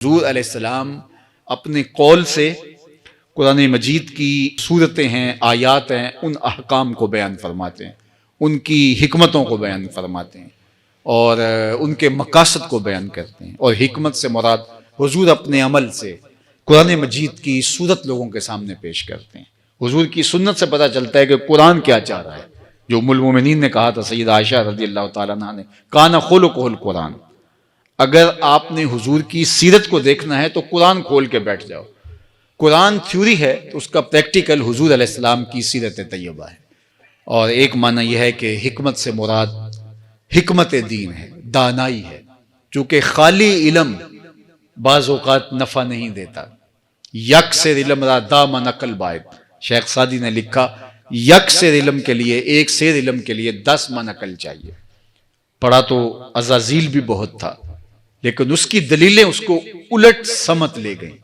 حضور علیہ السلام اپنے قول سے قرآن مجید کی صورتیں ہیں، آیات ہیں، ان احکام کو بیان فرماتے ہیں، ان کی حکمتوں کو بیان فرماتے ہیں اور ان کے مقاصد کو بیان کرتے ہیں۔ اور حکمت سے مراد حضور اپنے عمل سے قرآن مجید کی صورت لوگوں کے سامنے پیش کرتے ہیں۔ حضور کی سنت سے پتہ چلتا ہے کہ قرآن کیا چاہ رہا ہے۔ جو ام المومنین نے کہا تھا سیدہ عائشہ رضی اللہ تعالیٰ عنہا نے، کان خلقہ القرآن، اگر آپ نے حضور کی سیرت کو دیکھنا ہے تو قرآن کھول کے بیٹھ جاؤ۔ قرآن تھیوری ہے تو اس کا پریکٹیکل حضور علیہ السلام کی سیرت طیبہ ہے۔ اور ایک معنی یہ ہے کہ حکمت سے مراد حکمت دین ہے، دانائی ہے، چونکہ خالی علم بعض اوقات نفع نہیں دیتا۔ یک سے علم را دام نقل باید، شیخ سعدی نے لکھا یک سے علم کے لیے، ایک سے علم کے لیے 10 من عقل چاہیے۔ پڑھا تو عزازیل بھی بہت تھا، لیکن اس کی دلیلیں اس کو الٹ سمت لے گئیں۔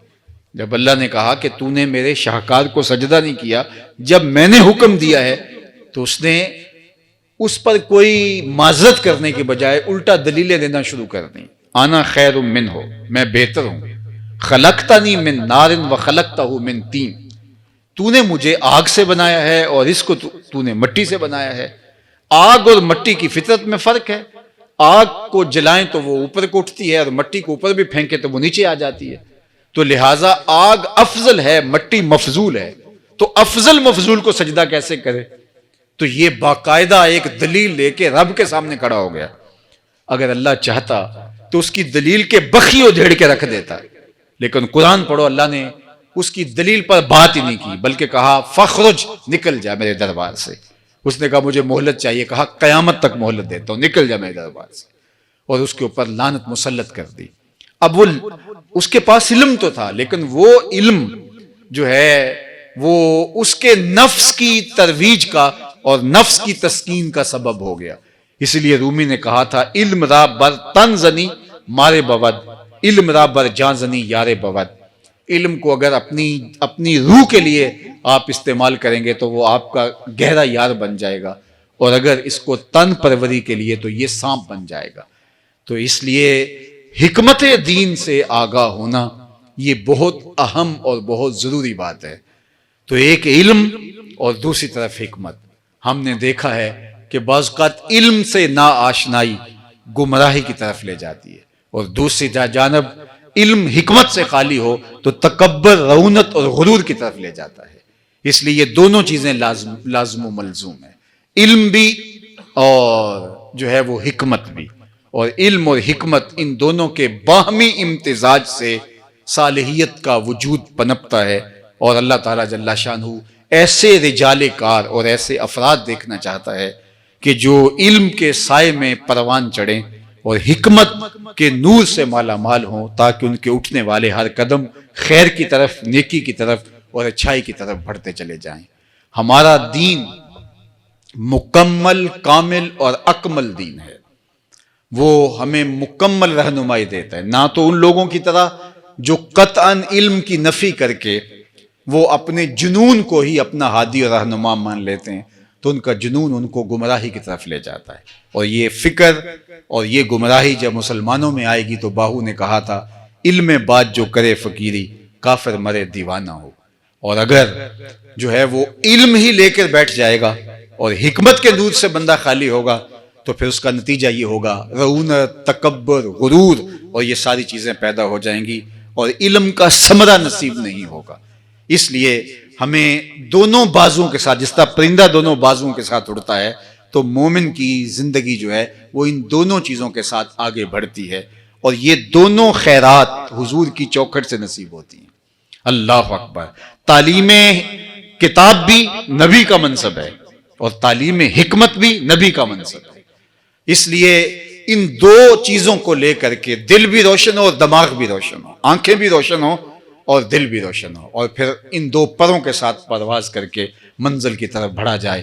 جب اللہ نے کہا کہ تو نے میرے شاہکار کو سجدہ نہیں کیا جب میں نے حکم دیا ہے، تو اس نے اس پر کوئی معذرت کرنے کے بجائے الٹا دلیلیں دینا شروع کر دیں۔ آنا خیر منہ، میں بہتر ہوں، خلقتنی من نار و خلقتہ من طین، تو نے مجھے آگ سے بنایا ہے اور اس کو تو نے مٹی سے بنایا ہے۔ آگ اور مٹی کی فطرت میں فرق ہے، آگ کو جلائیں تو وہ اوپر کو اٹھتی ہے اور مٹی کو اوپر بھی پھینکے تو وہ نیچے آ جاتی ہے، تو لہٰذا آگ افضل ہے، مٹی مفضول ہے، تو افضل مفضول کو سجدہ کیسے کرے؟ تو یہ باقاعدہ ایک دلیل لے کے رب کے سامنے کھڑا ہو گیا۔ اگر اللہ چاہتا تو اس کی دلیل کے بخی اجھیڑ کے رکھ دیتا، لیکن قرآن پڑھو، اللہ نے اس کی دلیل پر بات ہی نہیں کی، بلکہ کہا فخرج، نکل جا میرے دربار سے۔ اس نے کہا مجھے مہلت چاہیے، کہا قیامت تک مہلت دیتا ہوں، نکل جا میرے دربار سے، اور اس کے اوپر لعنت مسلط کر دی۔ اب وہ اس کے پاس علم تو تھا، لیکن وہ علم جو ہے وہ اس کے نفس کی ترویج کا اور نفس کی تسکین کا سبب ہو گیا۔ اس لیے رومی نے کہا تھا علم را بر تن زنی مارے بود، علم را بر جان زنی یارے بود۔ علم کو اگر اپنی روح کے لیے آپ استعمال کریں گے تو وہ آپ کا گہرا یار بن جائے گا، اور اگر اس کو تن پروری کے لیے تو یہ سانپ بن جائے گا۔ تو اس لیے حکمت دین سے آگاہ ہونا یہ بہت اہم اور بہت ضروری بات ہے۔ تو ایک علم اور دوسری طرف حکمت۔ ہم نے دیکھا ہے کہ بعض اوقات علم سے نا آشنائی گمراہی کی طرف لے جاتی ہے، اور دوسری جانب علم حکمت سے خالی ہو تو تکبر، رعونت اور غرور کی طرف لے جاتا ہے۔ اس لیے یہ دونوں چیزیں لازم و ملزوم ہیں، علم بھی اور جو ہے وہ حکمت بھی۔ اور علم اور حکمت ان دونوں کے باہمی امتزاج سے صالحیت کا وجود پنپتا ہے، اور اللہ تعالیٰ جل شانہ ایسے رجال کار اور ایسے افراد دیکھنا چاہتا ہے کہ جو علم کے سائے میں پروان چڑھیں اور حکمت کے نور سے مالا مال ہوں، تاکہ ان کے اٹھنے والے ہر قدم خیر کی طرف، نیکی کی طرف اور اچھائی کی طرف بڑھتے چلے جائیں۔ ہمارا دین مکمل، کامل اور اکمل دین ہے۔ وہ ہمیں مکمل رہنمائی دیتا ہے، نہ تو ان لوگوں کی طرح جو قطعاً علم کی نفی کر کے وہ اپنے جنون کو ہی اپنا ہادی اور رہنما مان لیتے ہیں، تو ان کا جنون ان کو گمراہی کی طرف لے جاتا ہے۔ اور یہ فکر اور یہ گمراہی جب مسلمانوں میں آئے گی تو باہو نے کہا تھا علم بات جو کرے فقیری، کافر مرے دیوانہ ہو۔ اور اگر جو ہے وہ علم ہی لے کر بیٹھ جائے گا اور حکمت کے نور سے بندہ خالی ہوگا، تو پھر اس کا نتیجہ یہ ہوگا رعونت، تکبر، غرور اور یہ ساری چیزیں پیدا ہو جائیں گی، اور علم کا ثمرہ نصیب نہیں ہوگا۔ اس لیے ہمیں دونوں بازوؤں کے ساتھ، جس طرح پرندہ دونوں بازوؤں کے ساتھ اڑتا ہے، تو مومن کی زندگی جو ہے وہ ان دونوں چیزوں کے ساتھ آگے بڑھتی ہے، اور یہ دونوں خیرات حضور کی چوکھٹ سے نصیب ہوتی ہیں۔ اللہ اکبر۔ تعلیم کتاب بھی نبی کا منصب ہے، اور تعلیم حکمت بھی نبی کا منصب ہے۔ اس لیے ان دو چیزوں کو لے کر کے دل بھی روشن ہو اور دماغ بھی روشن ہو، آنکھیں بھی روشن ہو اور دل بھی روشن ہو، اور پھر ان دو پروں کے ساتھ پرواز کر کے منزل کی طرف بڑھا جائے۔